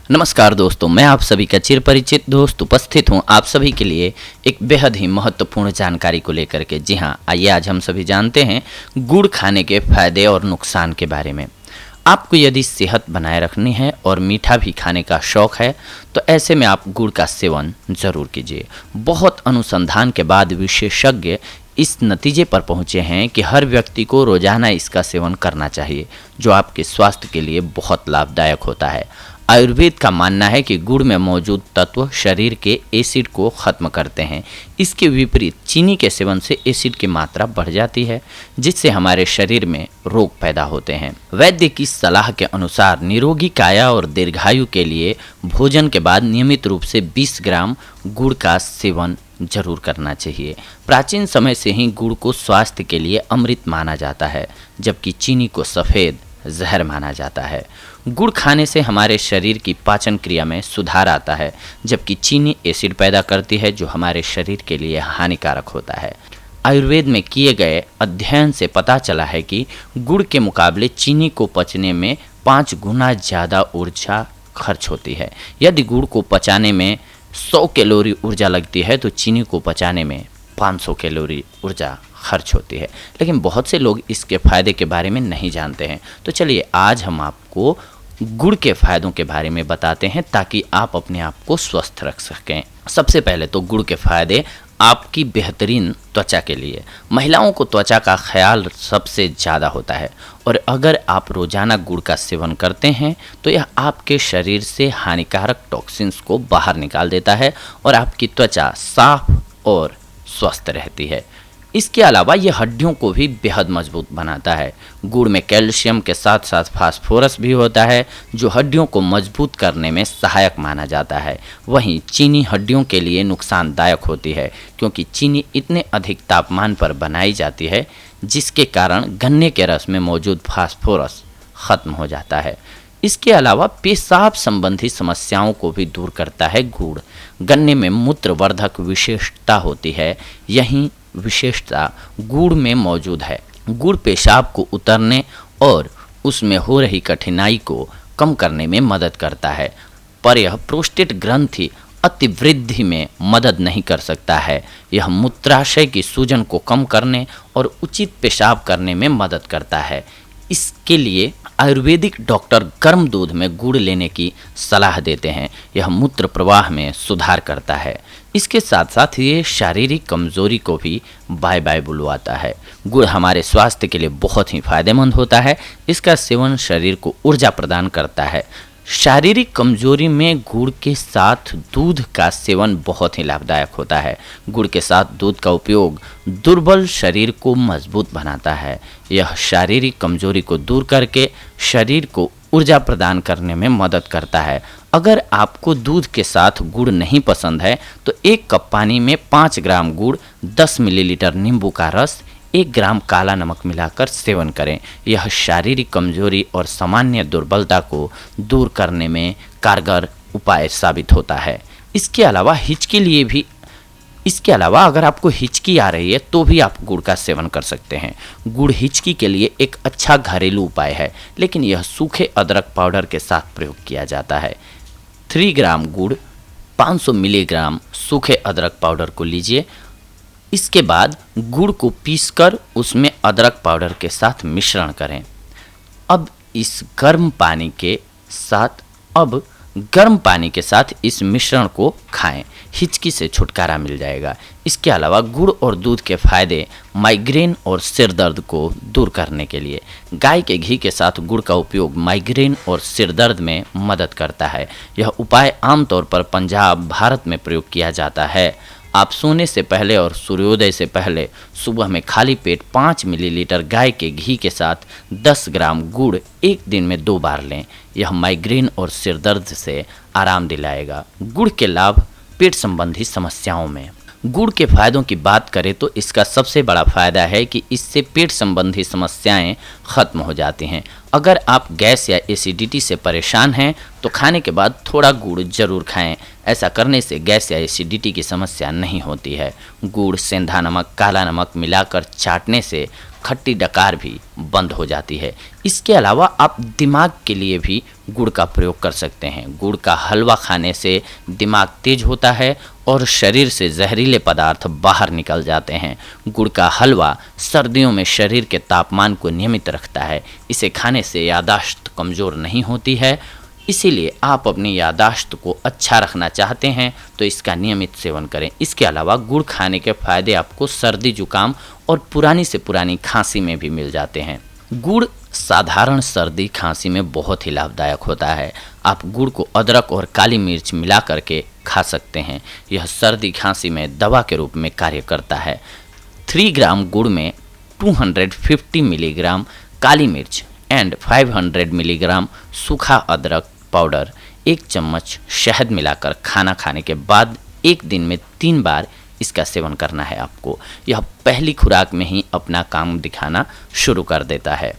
नमस्कार दोस्तों, मैं आप सभी का चिरपरिचित दोस्त उपस्थित हूं आप सभी के लिए एक बेहद ही महत्वपूर्ण जानकारी को लेकर के। जी हां, आइए आज हम सभी जानते हैं गुड़ खाने के फायदे और नुकसान के बारे में। आपको यदि सेहत बनाए रखनी है और मीठा भी खाने का शौक है तो ऐसे में आप गुड़ का सेवन ज़रूर कीजिए। बहुत अनुसंधान के बाद विशेषज्ञ इस नतीजे पर पहुंचे हैं कि हर व्यक्ति को रोजाना इसका सेवन करना चाहिए, जो आपके स्वास्थ्य के लिए बहुत लाभदायक होता है। आयुर्वेद का मानना है कि गुड़ में मौजूद तत्व शरीर के एसिड को खत्म करते हैं। इसके विपरीत चीनी के सेवन से एसिड की मात्रा बढ़ जाती है, जिससे हमारे शरीर में रोग पैदा होते हैं। वैद्य की सलाह के अनुसार निरोगी काया और दीर्घायु के लिए भोजन के बाद नियमित रूप से 20 ग्राम गुड़ का सेवन जरूर करना चाहिए। प्राचीन समय से ही गुड़ को स्वास्थ्य के लिए अमृत माना जाता है, जबकि चीनी को सफ़ेद जहर माना जाता है। गुड़ खाने से हमारे शरीर की पाचन क्रिया में सुधार आता है, जबकि चीनी एसिड पैदा करती है, जो हमारे शरीर के लिए हानिकारक होता है। आयुर्वेद में किए गए अध्ययन से पता चला है कि गुड़ के मुकाबले चीनी को पचने में 5 गुना ज़्यादा ऊर्जा खर्च होती है। यदि गुड़ को पचाने में 100 कैलोरी ऊर्जा लगती है तो चीनी को पचाने में 500 कैलोरी ऊर्जा खर्च होती है। लेकिन बहुत से लोग इसके फ़ायदे के बारे में नहीं जानते हैं। तो चलिए आज हम आपको गुड़ के फ़ायदों के बारे में बताते हैं, ताकि आप अपने आप को स्वस्थ रख सकें। सबसे पहले तो गुड़ के फ़ायदे आपकी बेहतरीन त्वचा के लिए। महिलाओं को त्वचा का ख्याल सबसे ज़्यादा होता है, और अगर आप रोज़ाना गुड़ का सेवन करते हैं तो यह आपके शरीर से हानिकारक टॉक्सिन्स को बाहर निकाल देता है और आपकी त्वचा साफ और स्वस्थ रहती है। इसके अलावा यह हड्डियों को भी बेहद मजबूत बनाता है। गुड़ में कैल्शियम के साथ साथ फास्फोरस भी होता है, जो हड्डियों को मजबूत करने में सहायक माना जाता है। वहीं चीनी हड्डियों के लिए नुकसानदायक होती है, क्योंकि चीनी इतने अधिक तापमान पर बनाई जाती है, जिसके कारण गन्ने के रस में मौजूद फास्फोरस खत्म हो जाता है। इसके अलावा पेशाब संबंधी समस्याओं को भी दूर करता है गुड़। गन्ने में मूत्रवर्धक विशेषता होती है, यही विशेषता गुड़ में मौजूद है। गुड़ पेशाब को उतरने और उसमें हो रही कठिनाई को कम करने में मदद करता है, पर यह प्रोस्टेट ग्रंथि अतिवृद्धि में मदद नहीं कर सकता है। यह मूत्राशय की सूजन को कम करने और उचित पेशाब करने में मदद करता है। इसके लिए आयुर्वेदिक डॉक्टर गर्म दूध में गुड़ लेने की सलाह देते हैं। यह मूत्र प्रवाह में सुधार करता है। इसके साथ साथ ये शारीरिक कमजोरी को भी बाय बाय बुलवाता है। गुड़ हमारे स्वास्थ्य के लिए बहुत ही फायदेमंद होता है। इसका सेवन शरीर को ऊर्जा प्रदान करता है। शारीरिक कमजोरी में गुड़ के साथ दूध का सेवन बहुत ही लाभदायक होता है। गुड़ के साथ दूध का उपयोग दुर्बल शरीर को मजबूत बनाता है। यह शारीरिक कमजोरी को दूर करके शरीर को ऊर्जा प्रदान करने में मदद करता है। अगर आपको दूध के साथ गुड़ नहीं पसंद है तो 1 कप पानी में 5 ग्राम गुड़, 10 मिलीलीटर नींबू का रस, 1 ग्राम काला नमक मिलाकर सेवन करें। यह शारीरिक कमजोरी और सामान्य दुर्बलता को दूर करने में कारगर उपाय साबित होता है। इसके अलावा अगर आपको हिचकी आ रही है तो भी आप गुड़ का सेवन कर सकते हैं। गुड़ हिचकी के लिए एक अच्छा घरेलू उपाय है, लेकिन यह सूखे अदरक पाउडर के साथ प्रयोग किया जाता है। 3 ग्राम गुड़, 500 मिलीग्राम सूखे अदरक पाउडर को लीजिए। इसके बाद गुड़ को पीसकर उसमें अदरक पाउडर के साथ मिश्रण करें। अब गर्म पानी के साथ इस मिश्रण को खाएं। हिचकी से छुटकारा मिल जाएगा। इसके अलावा गुड़ और दूध के फायदे माइग्रेन और सिर दर्द को दूर करने के लिए। गाय के घी के साथ गुड़ का उपयोग माइग्रेन और सिर दर्द में मदद करता है। यह उपाय आमतौर पर पंजाब, भारत में प्रयोग किया जाता है। आप सोने से पहले और सूर्योदय से पहले सुबह में खाली पेट 5 मिलीलीटर गाय के घी के साथ 10 ग्राम गुड़ 1 दिन में 2 बार लें। यह माइग्रेन और सिर दर्द से आराम दिलाएगा। गुड़ के लाभ पेट संबंधी समस्याओं में। गुड़ के फायदों की बात करें तो इसका सबसे बड़ा फायदा है कि इससे पेट संबंधी समस्याएं खत्म हो जाती हैं। अगर आप गैस या एसिडिटी से परेशान हैं तो खाने के बाद थोड़ा गुड़ जरूर खाएं। ऐसा करने से गैस या एसिडिटी की समस्या नहीं होती है। गुड़, सेंधा नमक, काला नमक मिलाकर चाटने से खट्टी डकार भी बंद हो जाती है। इसके अलावा आप दिमाग के लिए भी गुड़ का प्रयोग कर सकते हैं। गुड़ का हलवा खाने से दिमाग तेज होता है और शरीर से जहरीले पदार्थ बाहर निकल जाते हैं। गुड़ का हलवा सर्दियों में शरीर के तापमान को नियमित रखता है। इसे खाने से याददाश्त कमज़ोर नहीं होती है। इसीलिए आप अपनी याददाश्त को अच्छा रखना चाहते हैं तो इसका नियमित सेवन करें। इसके अलावा गुड़ खाने के फायदे आपको सर्दी जुकाम और पुरानी से पुरानी खांसी में भी मिल जाते हैं। गुड़ साधारण सर्दी खांसी में बहुत ही लाभदायक होता है। आप गुड़ को अदरक और काली मिर्च मिला करके खा सकते हैं। यह सर्दी खांसी में दवा के रूप में कार्य करता है। 3 ग्राम गुड़ में 250 मिलीग्राम काली मिर्च एंड 500 मिलीग्राम सूखा अदरक पाउडर, 1 चम्मच शहद मिलाकर खाना खाने के बाद 1 दिन में 3 बार इसका सेवन करना है आपको। यह पहली खुराक में ही अपना काम दिखाना शुरू कर देता है।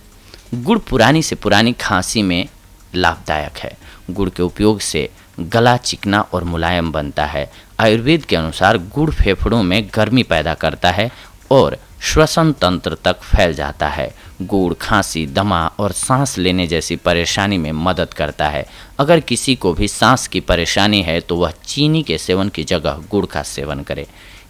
गुड़ पुरानी से पुरानी खांसी में लाभदायक है। गुड़ के उपयोग से गला चिकना और मुलायम बनता है। आयुर्वेद के अनुसार गुड़ फेफड़ों में गर्मी पैदा करता है और श्वसन तंत्र तक फैल जाता है। गुड़ खांसी, दमा और सांस लेने जैसी परेशानी में मदद करता है। अगर किसी को भी सांस की परेशानी है तो वह चीनी के सेवन की जगह गुड़ का सेवन करे।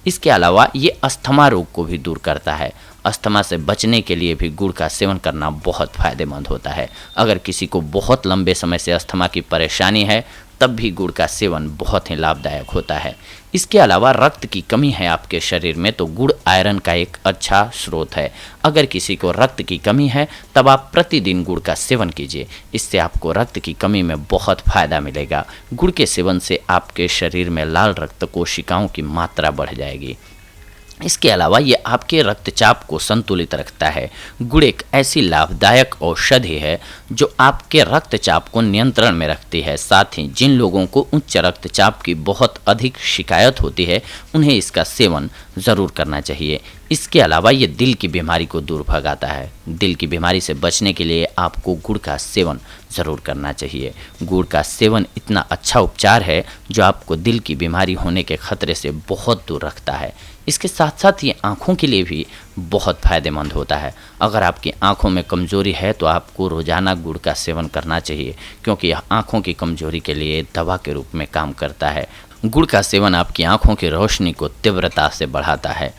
इसके अलावा ये अस्थमा रोग को भी दूर करता है। अस्थमा से बचने के लिए भी गुड़ का सेवन करना बहुत फायदेमंद होता है। अगर किसी को बहुत लंबे समय से अस्थमा की परेशानी है तब भी गुड़ का सेवन बहुत ही लाभदायक होता है। इसके अलावा रक्त की कमी है आपके शरीर में तो गुड़ आयरन का एक अच्छा स्रोत है। अगर किसी को रक्त की कमी है तब आप प्रतिदिन गुड़ का सेवन कीजिए। इससे आपको रक्त की कमी में बहुत फायदा मिलेगा। गुड़ के सेवन से आपके शरीर में लाल रक्त कोशिकाओं की मात्रा बढ़ जाएगी। इसके अलावा ये आपके रक्तचाप को संतुलित रखता है। गुड़ एक ऐसी लाभदायक औषधि है जो आपके रक्तचाप को नियंत्रण में रखती है। साथ ही जिन लोगों को उच्च रक्तचाप की बहुत अधिक शिकायत होती है उन्हें इसका सेवन ज़रूर करना चाहिए। इसके अलावा ये दिल की बीमारी को दूर भगाता है। दिल की बीमारी से बचने के लिए आपको गुड़ का सेवन ज़रूर करना चाहिए। गुड़ का सेवन इतना अच्छा उपचार है जो आपको दिल की बीमारी होने के खतरे से बहुत दूर रखता है। इसके साथ साथ ये आँखों के लिए भी बहुत फ़ायदेमंद होता है। अगर आपकी आँखों में कमज़ोरी है तो आपको रोज़ाना गुड़ का सेवन करना चाहिए क्योंकि यह आँखों की कमज़ोरी के लिए दवा के रूप में काम करता है। गुड़ का सेवन आपकी आँखों की रोशनी को तीव्रता से बढ़ाता है।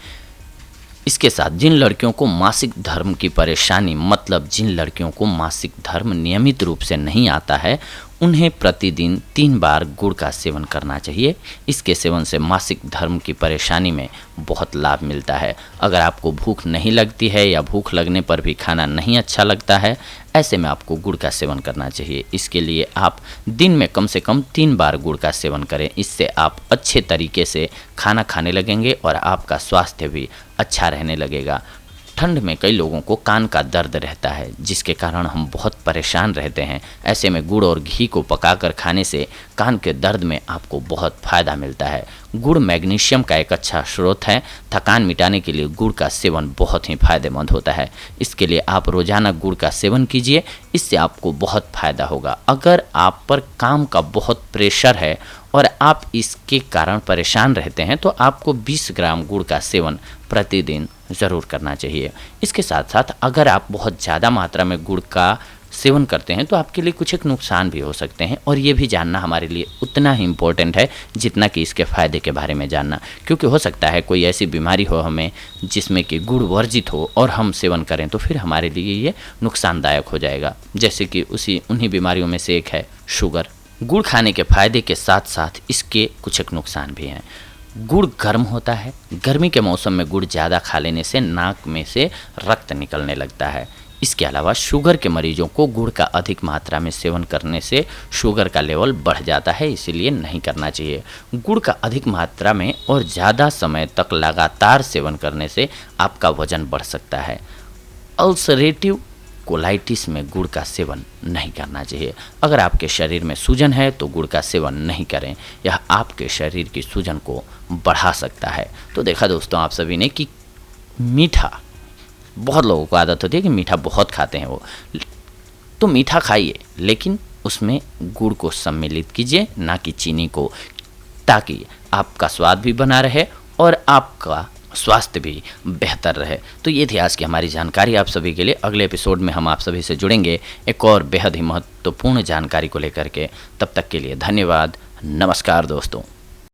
इसके साथ जिन लड़कियों को मासिक धर्म की परेशानी मतलब जिन लड़कियों को मासिक धर्म नियमित रूप से नहीं आता है उन्हें प्रतिदिन 3 बार गुड़ का सेवन करना चाहिए। इसके सेवन से मासिक धर्म की परेशानी में बहुत लाभ मिलता है। अगर आपको भूख नहीं लगती है या भूख लगने पर भी खाना नहीं अच्छा लगता है ऐसे में आपको गुड़ का सेवन करना चाहिए। इसके लिए आप दिन में कम से कम 3 बार गुड़ का सेवन करें। इससे आप अच्छे तरीके से खाना खाने लगेंगे और आपका स्वास्थ्य भी अच्छा रहने लगेगा। ठंड में कई लोगों को कान का दर्द रहता है जिसके कारण हम बहुत परेशान रहते हैं। ऐसे में गुड़ और घी को पकाकर खाने से कान के दर्द में आपको बहुत फ़ायदा मिलता है। गुड़ मैग्नीशियम का एक अच्छा स्रोत है। थकान मिटाने के लिए गुड़ का सेवन बहुत ही फायदेमंद होता है। इसके लिए आप रोज़ाना गुड़ का सेवन कीजिए। इससे आपको बहुत फ़ायदा होगा। अगर आप पर काम का बहुत प्रेशर है और आप इसके कारण परेशान रहते हैं तो आपको 20 ग्राम गुड़ का सेवन प्रतिदिन ज़रूर करना चाहिए। इसके साथ साथ अगर आप बहुत ज़्यादा मात्रा में गुड़ का सेवन करते हैं तो आपके लिए कुछ एक नुकसान भी हो सकते हैं और ये भी जानना हमारे लिए उतना ही इम्पोर्टेंट है जितना कि इसके फ़ायदे के बारे में जानना। क्योंकि हो सकता है कोई ऐसी बीमारी हो हमें जिसमें कि गुड़ वर्जित हो और हम सेवन करें तो फिर हमारे लिए ये नुकसानदायक हो जाएगा। जैसे कि उन्हीं बीमारियों में से एक है शुगर। गुड़ खाने के फ़ायदे के साथ साथ इसके कुछ एक नुकसान भी हैं। गुड़ गर्म होता है। गर्मी के मौसम में गुड़ ज़्यादा खा लेने से नाक में से रक्त निकलने लगता है। इसके अलावा शुगर के मरीजों को गुड़ का अधिक मात्रा में सेवन करने से शुगर का लेवल बढ़ जाता है, इसीलिए नहीं करना चाहिए। गुड़ का अधिक मात्रा में और ज़्यादा समय तक लगातार सेवन करने से आपका वजन बढ़ सकता है। अल्सरेटिव कोलाइटिस में गुड़ का सेवन नहीं करना चाहिए। अगर आपके शरीर में सूजन है तो गुड़ का सेवन नहीं करें, यह आपके शरीर की सूजन को बढ़ा सकता है। तो देखा दोस्तों आप सभी ने कि मीठा, बहुत लोगों को आदत होती है कि मीठा बहुत खाते हैं वो, तो मीठा खाइए लेकिन उसमें गुड़ को सम्मिलित कीजिए, ना कि चीनी को, ताकि आपका स्वाद भी बना रहे और आपका स्वास्थ्य भी बेहतर रहे। तो ये थी आज की हमारी जानकारी आप सभी के लिए। अगले एपिसोड में हम आप सभी से जुड़ेंगे एक और बेहद ही महत्वपूर्ण जानकारी को लेकर के। तब तक के लिए धन्यवाद। नमस्कार दोस्तों।